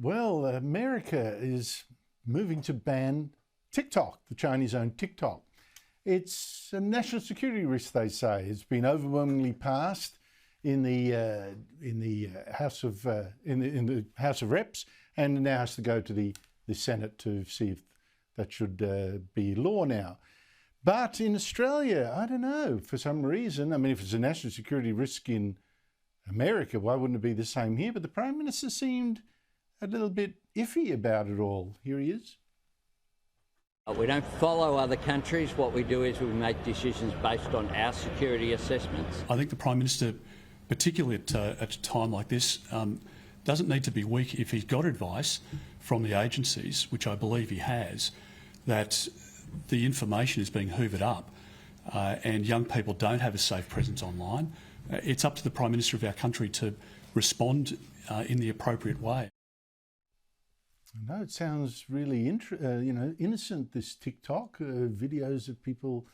Well, America is moving to ban TikTok, the Chinese-owned TikTok. It's a national security risk, they say. It's been overwhelmingly passed in the House of Reps, and now has to go to the Senate to see if that should be law now. But in Australia, I don't know, for some reason, I mean, if it's a national security risk in America, why wouldn't it be the same here? But the Prime Minister seemed a little bit iffy about it all. Here he is. We don't follow other countries. What we do is we make decisions based on our security assessments. I think the Prime Minister, particularly at a time like this, doesn't need to be weak if he's got advice from the agencies, which I believe he has, that the information is being hoovered up and young people don't have a safe presence online. It's up to the Prime Minister of our country to respond in the appropriate way. I know it sounds really innocent, this TikTok, videos of people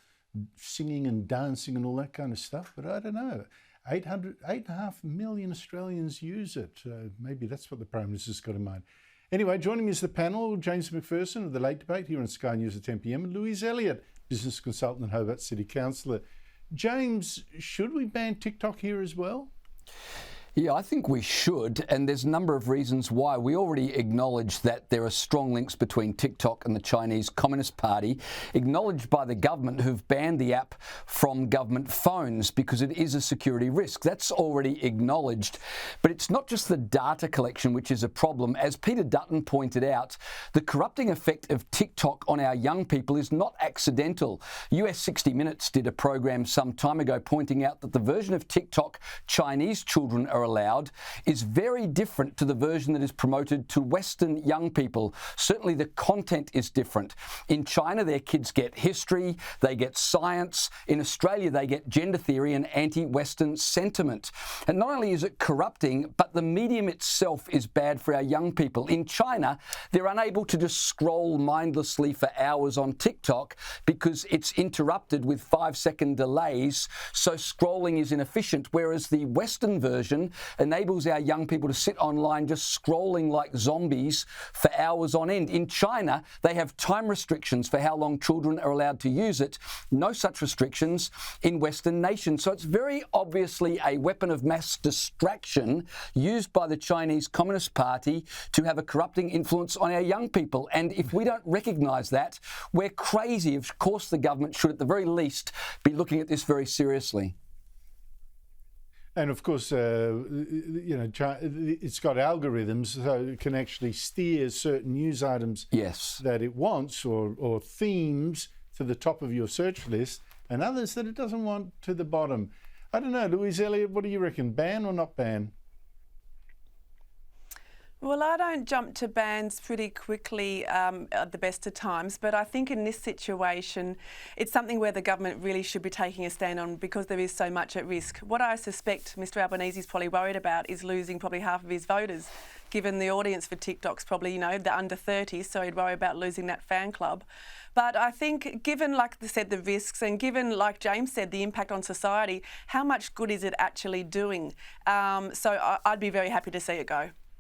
singing and dancing and all that kind of stuff, but I don't know. 8.5 million Australians use it. Maybe that's what the Prime Minister's got in mind. Anyway, joining me is the panel, James Macpherson of The Late Debate here on Sky News at 10 p.m, and Louise Elliott, business consultant and Hobart City Councillor. James, should we ban TikTok here as well? Yeah, I think we should, and there's a number of reasons why. We already acknowledge that there are strong links between TikTok and the Chinese Communist Party, acknowledged by the government, who've banned the app from government phones because it is a security risk. That's already acknowledged. But it's not just the data collection which is a problem. As Peter Dutton pointed out, the corrupting effect of TikTok on our young people is not accidental. US 60 Minutes did a program some time ago pointing out that the version of TikTok Chinese children are allowed is very different to the version that is promoted to Western young people. Certainly the content is different. In China, their kids get history, they get science. In Australia, they get gender theory and anti-Western sentiment. And not only is it corrupting, but the medium itself is bad for our young people. In China, they're unable to just scroll mindlessly for hours on TikTok because it's interrupted with 5-second delays, so scrolling is inefficient, whereas the Western version enables our young people to sit online just scrolling like zombies for hours on end. In China, they have time restrictions for how long children are allowed to use it. No such restrictions in Western nations. So it's very obviously a weapon of mass distraction used by the Chinese Communist Party to have a corrupting influence on our young people. And if we don't recognise that, we're crazy. Of course, the government should at the very least be looking at this very seriously. And of course, it's got algorithms, so it can actually steer certain news items that it wants, or themes to the top of your search list, and others that it doesn't want to the bottom. I don't know, Louise Elliott, what do you reckon? Ban or not ban? Well, I don't jump to bans pretty quickly at the best of times, but I think in this situation, it's something where the government really should be taking a stand on because there is so much at risk. What I suspect Mr Albanese is probably worried about is losing probably half of his voters, given the audience for TikTok's probably, the under 30s, so he'd worry about losing that fan club. But I think given, like I said, the risks, and given, like James said, the impact on society, how much good is it actually doing? So I'd be very happy to see it go.